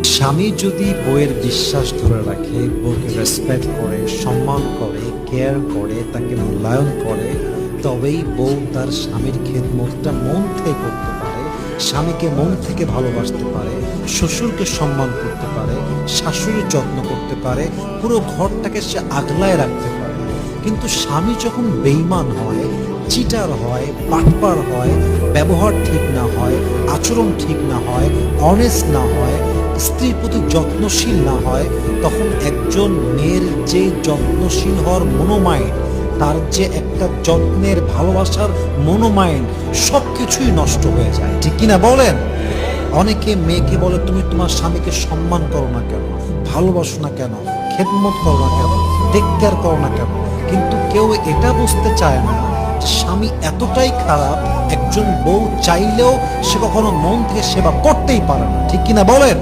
স্বামী যদি বউয়ের বিশ্বাস ধরে রাখে, বউকে রেসপেক্ট করে, সম্মান করে, কেয়ার করে, তাকে মূল্যায়ন করে, তবেই বউ তার স্বামীর খেদমতটা মন থেকে করতে পারে, স্বামীকে মন থেকে ভালোবাসতে পারে, শ্বশুরকে সম্মান করতে পারে, শাশুড়ির যত্ন করতে পারে, পুরো ঘরটাকে সে আগলায় রাখতে পারে। কিন্তু স্বামী যখন বেঈমান হয়, চিটার হয়, বাটপার হয়, ব্যবহার ঠিক না হয়, আচরণ ঠিক না হয়, অনেস্ট না হয়, স্ত্রীর প্রতি যত্নশীল না হয়, তখন একজন মেয়ের যে যত্নশীল হওয়ার মনোমাইন্ড, তার যে একটা যত্নের ভালোবাসার মনোমাইন্ড, সব কিছুই নষ্ট হয়ে যায়। ঠিক কিনা বলেন? অনেকে মেয়েকে বলে, তুমি তোমার স্বামীকে সম্মান করো না কেন, ভালোবাসো না কেন, খেদমত করো না কেন, টেক কেয়ার করো না কেন? কিন্তু কেউ এটা বুঝতে চায় না যে স্বামী এতটাই খারাপ, একজন বউ চাইলেও সে কখনো মন থেকে সেবা করতেই পারে না। ঠিক কিনা বলেন?